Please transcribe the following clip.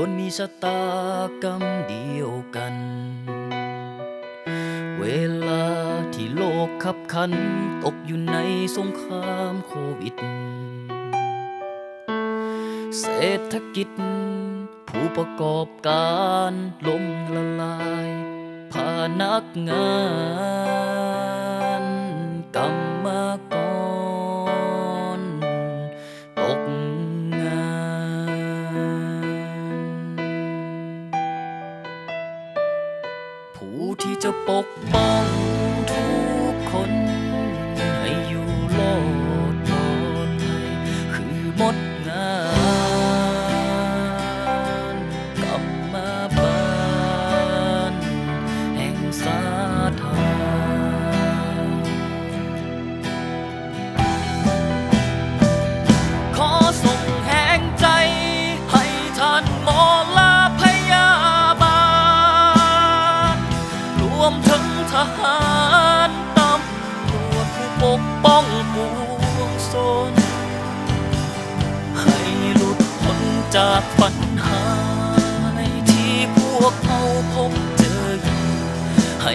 วนมีชะตากรรมเดียวกัน เวลาที่โลกคับขันตกอยู่ในสงครามโควิด เศรษฐกิจผู้ประกอบการล้มละลายพานักงานกรรมกรตกงานผู้ที่จะปกป้องทุกคนให้อยู่รอดปลอดภัยคือหมดงานกรรมบาลแห่งสาธารขอส่งแห่งใจให้ท่านหมอและพยาบาลรวมถึงทหารตำรวจผู้ปกป้องปวงชนให้หลุดพ้นจากปัญหาที่พวกเขาพบเจออยู่ให้